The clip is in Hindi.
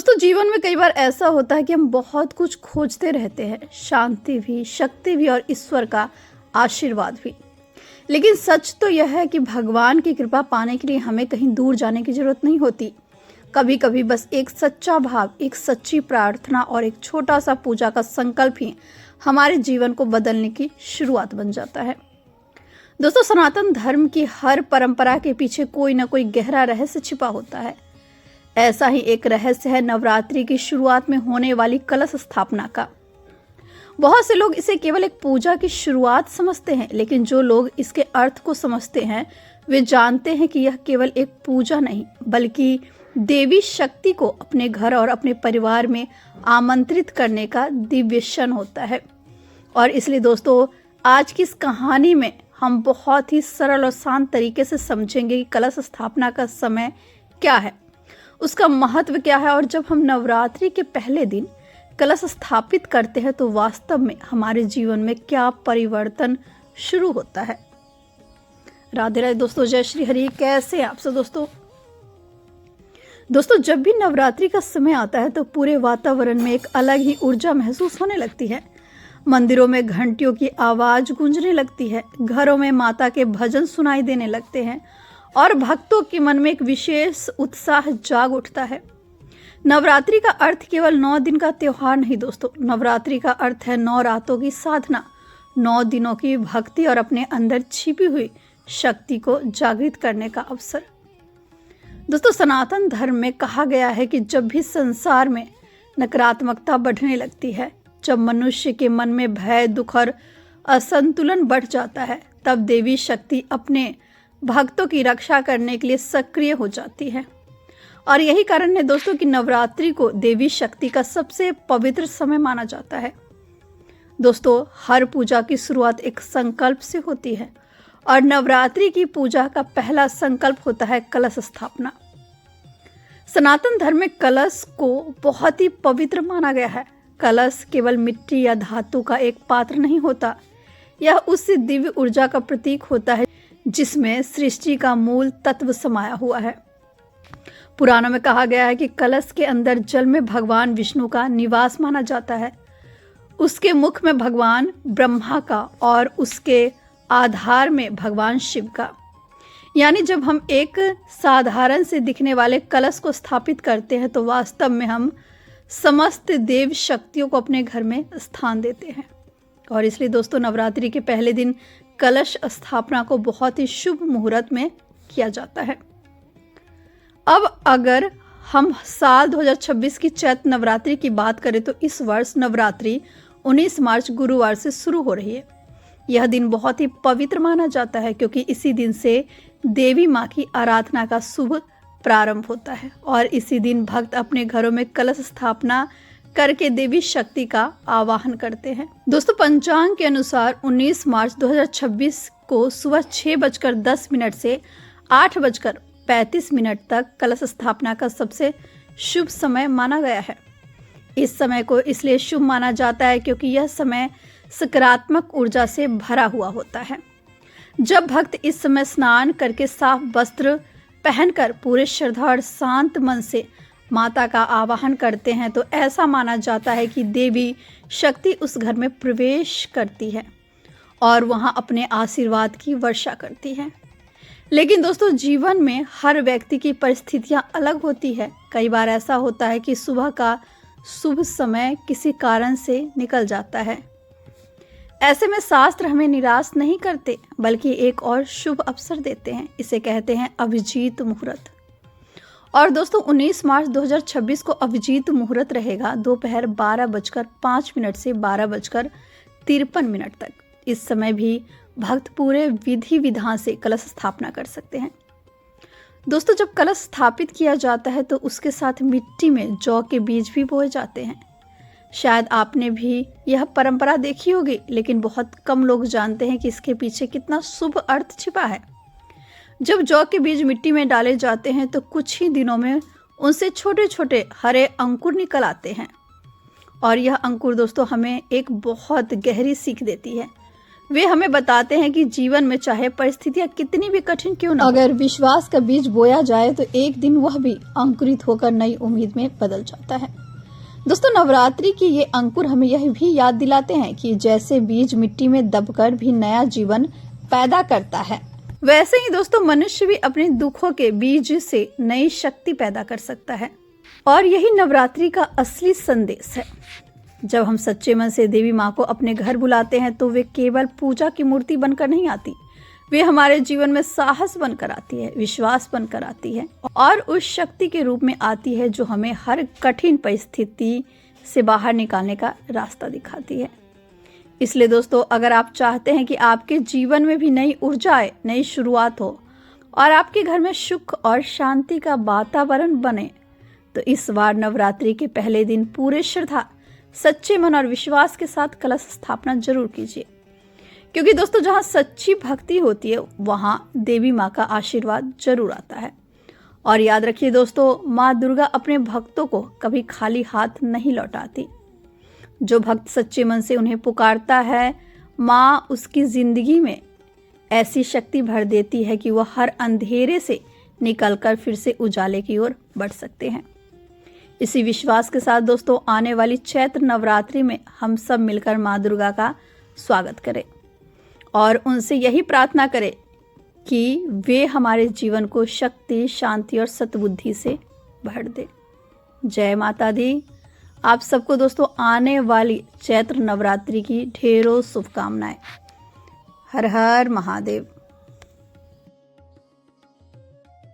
दोस्तों जीवन में कई बार ऐसा होता है कि हम बहुत कुछ खोजते रहते हैं, शांति भी, शक्ति भी और ईश्वर का आशीर्वाद भी। लेकिन सच तो यह है कि भगवान की कृपा पाने के लिए हमें कहीं दूर जाने की जरूरत नहीं होती। कभी कभी बस एक सच्चा भाव, एक सच्ची प्रार्थना और एक छोटा सा पूजा का संकल्प ही हमारे जीवन को बदलने की शुरुआत बन जाता है। दोस्तों सनातन धर्म की हर परंपरा के पीछे कोई ना कोई गहरा रहस्य छिपा होता है। ऐसा ही एक रहस्य है नवरात्रि की शुरुआत में होने वाली कलश स्थापना का। बहुत से लोग इसे केवल एक पूजा की शुरुआत समझते हैं, लेकिन जो लोग इसके अर्थ को समझते हैं वे जानते हैं कि यह केवल एक पूजा नहीं बल्कि देवी शक्ति को अपने घर और अपने परिवार में आमंत्रित करने का दिव्य क्षण होता है। और इसलिए दोस्तों आज की इस कहानी में हम बहुत ही सरल और शांत तरीके से समझेंगे कि कलश स्थापना का समय क्या है, उसका महत्व क्या है और जब हम नवरात्रि के पहले दिन कलश स्थापित करते हैं तो वास्तव में हमारे जीवन में क्या परिवर्तन शुरू होता है। राधे राधे दोस्तों, जय श्री हरि। कैसे आप सब दोस्तों जब भी नवरात्रि का समय आता है तो पूरे वातावरण में एक अलग ही ऊर्जा महसूस होने लगती है। मंदिरों में घंटियों की आवाज गूंजने लगती है, घरों में माता के भजन सुनाई देने लगते हैं और भक्तों के मन में एक विशेष उत्साह जाग उठता है। नवरात्रि का अर्थ केवल 9 दिन का त्योहार नहीं दोस्तों, नवरात्रि का अर्थ है 9 रातों की साधना, 9 दिनों की भक्ति और अपने अंदर छिपी हुई शक्ति को जागृत करने का अवसर। दोस्तों सनातन धर्म में कहा गया है कि जब भी संसार में नकारात्मकता बढ़ने लगती है, जब मनुष्य के मन में भय, दुख और असंतुलन बढ़ जाता है, तब देवी शक्ति अपने भक्तों की रक्षा करने के लिए सक्रिय हो जाती है। और यही कारण है दोस्तों कि नवरात्रि को देवी शक्ति का सबसे पवित्र समय माना जाता है। दोस्तों हर पूजा की शुरुआत एक संकल्प से होती है और नवरात्रि की पूजा का पहला संकल्प होता है कलश स्थापना। सनातन धर्म में कलश को बहुत ही पवित्र माना गया है। कलश केवल मिट्टी या धातु का एक पात्र नहीं होता, यह उस दिव्य ऊर्जा का प्रतीक होता है जिसमें सृष्टि का मूल तत्व समाया हुआ है। पुराणों में कहा गया है कि कलश के अंदर जल में भगवान विष्णु का निवास माना जाता है, उसके मुख में भगवान ब्रह्मा का और उसके आधार में भगवान शिव का। यानी जब हम एक साधारण से दिखने वाले कलश को स्थापित करते हैं तो वास्तव में हम समस्त देव शक्तियों को अपने घर में स्थान देते हैं। और इसलिए दोस्तों नवरात्रि के पहले दिन कलश स्थापना को बहुत ही शुभ मुहूर्त में किया जाता है। अब अगर हम साल 2026 की चैत्र नवरात्रि की बात करें तो इस वर्ष नवरात्रि 19 मार्च गुरुवार से शुरू हो रही है। यह दिन बहुत ही पवित्र माना जाता है क्योंकि इसी दिन से देवी माँ की आराधना का शुभ प्रारंभ होता है और इसी दिन भक्त अपने घरों में कलश स्थापना करके देवी शक्ति का आवाहन करते हैं। दोस्तों पंचांग के अनुसार 19 मार्च 2026 को सुबह 6:10 से 8:35 तक कलश स्थापना का सबसे शुभ समय माना गया है। इस समय को इसलिए शुभ माना जाता है क्योंकि यह समय सकारात्मक ऊर्जा से भरा हुआ होता है। जब भक्त इस समय स्नान करके साफ वस्त्र पहनकर पूरे श्रद्धा और शांत मन से माता का आवाहन करते हैं तो ऐसा माना जाता है कि देवी शक्ति उस घर में प्रवेश करती है और वहां अपने आशीर्वाद की वर्षा करती है। लेकिन दोस्तों जीवन में हर व्यक्ति की परिस्थितियां अलग होती है। कई बार ऐसा होता है कि सुबह का शुभ समय किसी कारण से निकल जाता है। ऐसे में शास्त्र हमें निराश नहीं करते बल्कि एक और शुभ अवसर देते हैं, इसे कहते हैं अभिजीत मुहूर्त। और दोस्तों 19 मार्च 2026 को अभिजीत मुहूर्त रहेगा दोपहर 12:05 से 12:53 तक। इस समय भी भक्त पूरे विधि विधान से कलश स्थापना कर सकते हैं। दोस्तों जब कलश स्थापित किया जाता है तो उसके साथ मिट्टी में जौ के बीज भी बोए जाते हैं। शायद आपने भी यह परंपरा देखी होगी, लेकिन बहुत कम लोग जानते हैं कि इसके पीछे कितना शुभ अर्थ छिपा है। जब जौ के बीज मिट्टी में डाले जाते हैं तो कुछ ही दिनों में उनसे छोटे छोटे हरे अंकुर निकल आते हैं और यह अंकुर दोस्तों हमें एक बहुत गहरी सीख देती है। वे हमें बताते हैं कि जीवन में चाहे परिस्थितियां कितनी भी कठिन क्यों ना, अगर विश्वास का बीज बोया जाए तो एक दिन वह भी अंकुरित होकर नई उम्मीद में बदल जाता है। दोस्तों, नवरात्रि की ये अंकुर हमें यह भी याद दिलाते हैं कि जैसे बीज मिट्टी में दबकर भी नया जीवन पैदा करता है, वैसे ही दोस्तों मनुष्य भी अपने दुखों के बीज से नई शक्ति पैदा कर सकता है। और यही नवरात्रि का असली संदेश है। जब हम सच्चे मन से देवी माँ को अपने घर बुलाते हैं तो वे केवल पूजा की मूर्ति बनकर नहीं आती, वे हमारे जीवन में साहस बनकर आती है, विश्वास बनकर आती है और उस शक्ति के रूप में आती है जो हमें हर कठिन परिस्थिति से बाहर निकालने का रास्ता दिखाती है। इसलिए दोस्तों, अगर आप चाहते हैं कि आपके जीवन में भी नई ऊर्जा आए, नई शुरुआत हो और आपके घर में सुख और शांति का वातावरण बने, तो इस बार नवरात्रि के पहले दिन पूरे श्रद्धा, सच्चे मन और विश्वास के साथ कलश स्थापना जरूर कीजिए, क्योंकि दोस्तों जहाँ सच्ची भक्ति होती है वहाँ देवी माँ का आशीर्वाद जरूर आता है। और याद रखिए दोस्तों, माँ दुर्गा अपने भक्तों को कभी खाली हाथ नहीं लौटाती। जो भक्त सच्चे मन से उन्हें पुकारता है, माँ उसकी जिंदगी में ऐसी शक्ति भर देती है कि वह हर अंधेरे से निकलकर फिर से उजाले की ओर बढ़ सकते हैं। इसी विश्वास के साथ दोस्तों, आने वाली चैत्र नवरात्रि में हम सब मिलकर माँ दुर्गा का स्वागत करें और उनसे यही प्रार्थना करें कि वे हमारे जीवन को शक्ति, शांति और सद्बुद्धि से भर दे। जय माता दी। आप सबको दोस्तों आने वाली चैत्र नवरात्रि की ढेरों शुभकामनाएं। हर हर महादेव।